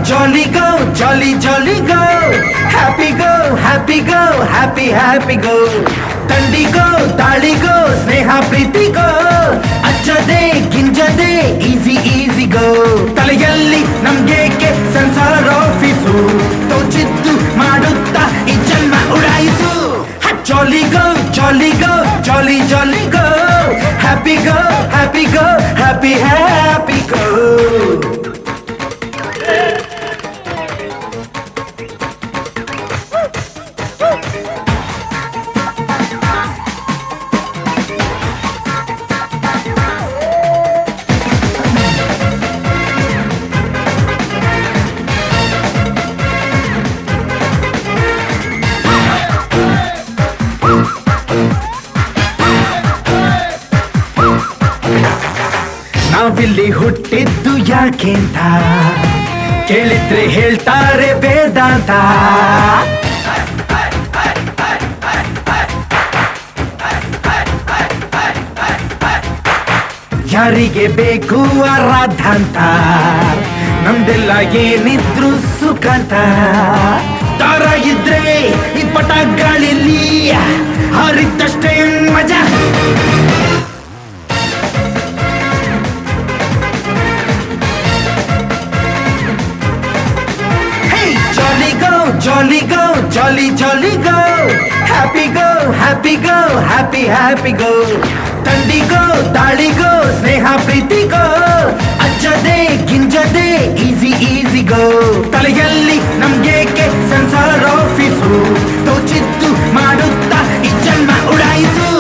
Jolly go, jolly jolly go, happy go, happy go, happy happy go. ತಂಡಿ ಗೋ ತಾಳಿ ಗೋ ಸ್ನೇಹ ಪ್ರೀತಿ ಗೋ, ಅಜ್ಜದೆ ಗಿಂಜದೆ easy easy ಗೋ. ತಲೆಯಲ್ಲಿ ನಮ್ಗೇಕೆ ಸಂಸಾರ office, ತೋಚಿದ್ದು ಮಾಡುತ್ತಾ ಈ ಜನ್ಮ ಉಡಾಯಿಸು. ಜಾಲಿ ಗೋ ಜಾಲಿ ಗೋ ಜಾಲಿ ಜಾಲಿ ಗೋ, ಹ್ಯಾಪಿ ಗೋ ಹ್ಯಾಪಿ ಗೋ ಹ್ಯಾಪಿ ಹ್ಯಾಪಿ ಗೋ. ನಾವಿಲ್ಲಿ ಹುಟ್ಟಿದ್ದು ಯಾಕೆಂತ ಕೇಳಿದ್ರೆ ಹೇಳ್ತಾರೆ ವೇದಾಂತ. ಯಾರಿಗೆ ಬೇಕು ಆರಾಧಾಂತ, ನಮ್ದೆಲ್ಲ ಏನಿದ್ರು ಸುಖಾಂತ. ದಾರ ಇದ್ರೆ ಈ ಪಟ ಗಾಳಿಲಿ ಹಾರಿದ್ದಷ್ಟೇ ಮಜಾ. Jolly go, jolly jolly go, happy go, happy go, happy happy go. ತಂಡಿ ಗೋ ತಾಳಿ ಗೋ ಸ್ನೇಹ ಪ್ರೀತಿ ಗೋ, ಅಜ್ಜದೆ ಗಿಂಜದೆ ಈಸಿ ಈಸಿ ಗೋ. ತಲೆಯಲ್ಲಿ ನಮ್ಗೇಕೆ ಸಂಸಾರ ಆಫೀಸು, ತೋಚಿದ್ದು ಮಾಡುತ್ತಾ ಈ ಜನ್ಮ ಉಡಾಯಿಸು.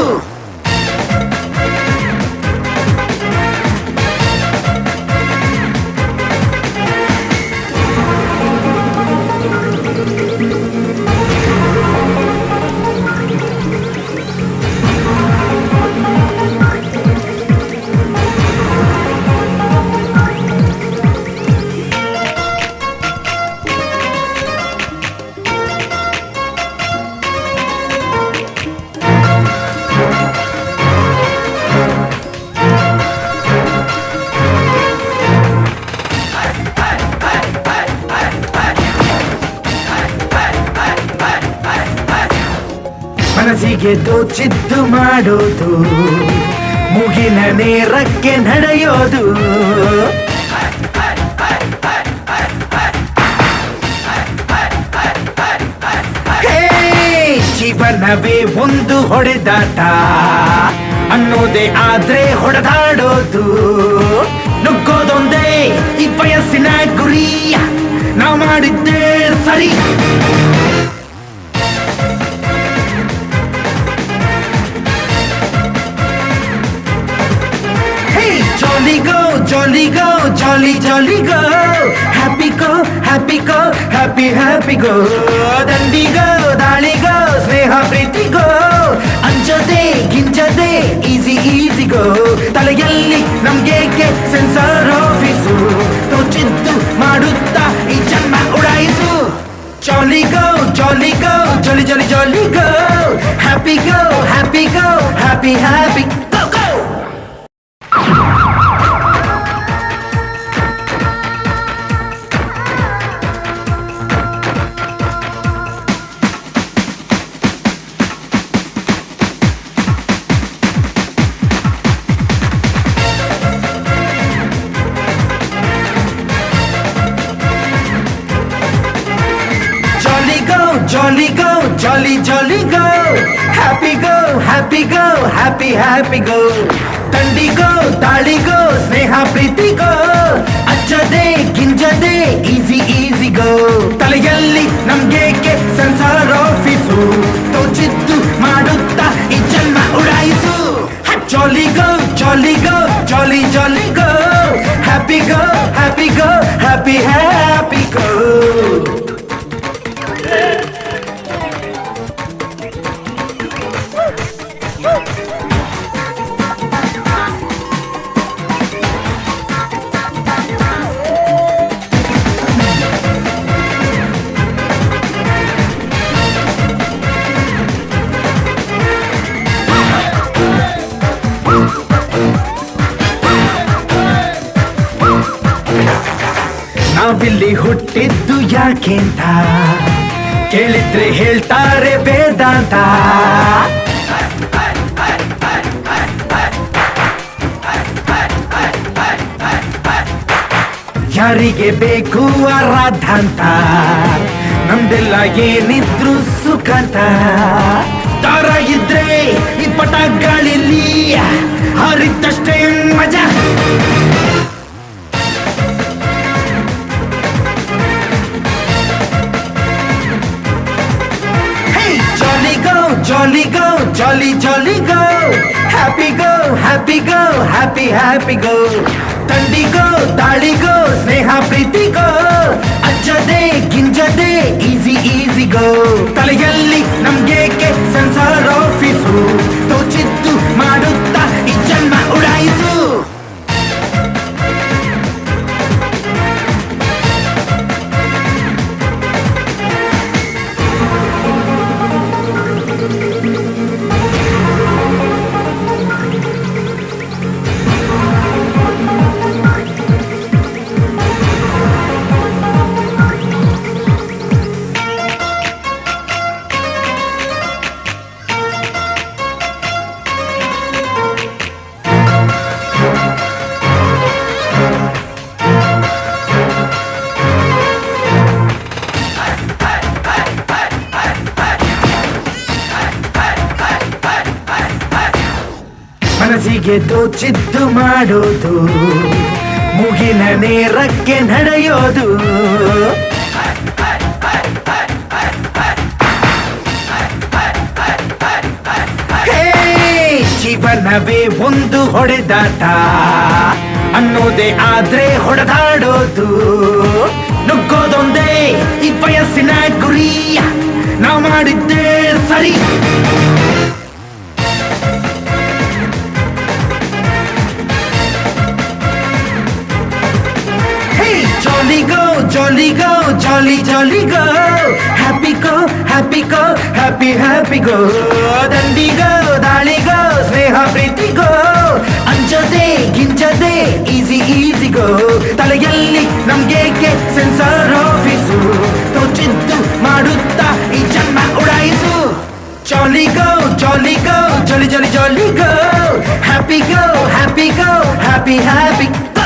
ಮನಸ್ಸಿಗೆ ತೋಚಿದ್ದು ಮಾಡೋದು, ಮುಗಿನ ನೇರಕ್ಕೆ ನಡೆಯೋದು. ಜೀವನವೇ ಒಂದು ಹೊಡೆದಾಟ ಅನ್ನೋದೇ ಆದ್ರೆ ಹೊಡೆದಾಡೋದು. ನುಗ್ಗೋದೊಂದೇ ಈ ವಯಸ್ಸಿನ ಗುರಿ, ನಾವು ಮಾಡಿದ್ದೇ ಸರಿ. Jolly go, jolly go, jolly jolly go, happy go, happy go, happy happy go. ದಂಡಿ ಗೋ ದಾಳಿ ಗೋ ಸ್ನೇಹ ಪ್ರೀತಿ ಗೋ, ಅಂಜದೆ ಗಿಂಜದೆ ಈಸಿ ಈಸಿ ಗೋ. ತಲೆಯಲ್ಲಿ ನಮ್ಗೇಕೆ ಸೆನ್ಸಾರ್ ಆಫೀಸು, ತೋಚಿದ್ದು ಮಾಡುತ್ತಾ ಈ ಜನ್ಮ ಉಡಾಯಿಸು. Jolly go, jolly go, jolly jolly jolly go, happy go, happy go, happy happy go go. Jolly go, jolly jolly go, happy go, happy go, happy happy go. ತಂಡಿ ಗೋ ತಾಳಿ ಗೋ ಸ್ನೇಹ ಪ್ರೀತಿ ಗೋ, ಅಜ್ಜದೆ ಗಿಂಜದೆ easy easy ಗೋ. ತಲೆಯಲ್ಲಿ ನಮ್ಗೇಕೆ ಸಂಸಾರ office, ತೋಚಿದ್ದು ಮಾಡುತ್ತಾ ಈ ಜನ್ಮ ಉಡಾಯಿಸು. Jolly go, jolly go, jolly jolly go, happy go, happy go, happy happy go. Woo! ನಾವಿಲ್ಲಿ ಹುಟ್ಟಿದ್ದು ಯಾಕೆಂತ ಕೇಳಿದ್ರೆ ಹೇಳ್ತಾರೆ ವೇದಾಂತ. ಯಾರಿಗೆ ಬೇಕು ಆರಾಧಾಂತ, ನಮ್ದೆಲ್ಲ ಏನಿದ್ರು ಸುಖಾಂತ. ದಾರ ಇದ್ರೆ ಈ ಪಟ ಗಾಳಿಲಿ ಹಾರಿದ್ದಷ್ಟೇ ಮಜಾ. Jolly go, jolly jolly go, happy go, happy go, happy happy go. ತಂಡಿ ಗೋ ತಾಳಿ ಗೋ ಸ್ನೇಹ ಪ್ರೀತಿ ಗೋ, ಅಜ್ಜದೆ ಗಿಂಜದೆ ಈಸಿ ಈಸಿ ಗೋ. ತಲೆಯಲ್ಲಿ ನಮ್ಗೇಕೆ ಸೆನ್ಸಾರ್ ಆಫೀಸು, ತೋಚಿದ್ದು ಮಾಡುತ್ತಾ ಈ ಜನ್ಮ ಉಡಾಯಿಸು. ಮನಸ್ಸಿಗೆ ತೋಚಿದ್ದು ಮಾಡೋದು, ಮುಗಿನ ನೇರಕ್ಕೆ ನಡೆಯೋದು. ಜೀವನವೇ ಒಂದು ಹೊಡೆದಾಟ ಅನ್ನೋದೇ ಆದ್ರೆ ಹೊಡೆದಾಡೋದು. ನುಗ್ಗೋದೊಂದೇ ಈ ವಯಸ್ಸಿನ ಗುರಿ, ನಾವು ಮಾಡಿದ್ದೇ ಸರಿ. Jolly go, jolly go, jolly jolly go, happy go, happy go, happy happy go. ದಂಡಿ ಗೋ ದಾಳಿ ಗೋ ಸ್ನೇಹ ಪ್ರೀತಿ ಗೋ, ಅಂಜದೆ ಗಿಂಜದೆ ಈಸಿ ಈಸಿ ಗೋ. ತಲೆಯಲ್ಲಿ ನಮ್ಗೇಕೆ ಸೆನ್ಸಾರ್ ಆಫೀಸು, ತೋಚಿದ್ದು ಮಾಡುತ್ತಾ ಈ ಜನ್ಮ ಉಡಾಯಿಸು. Jolly go, jolly go, jolly jolly jolly go, happy go, happy go, happy happy go.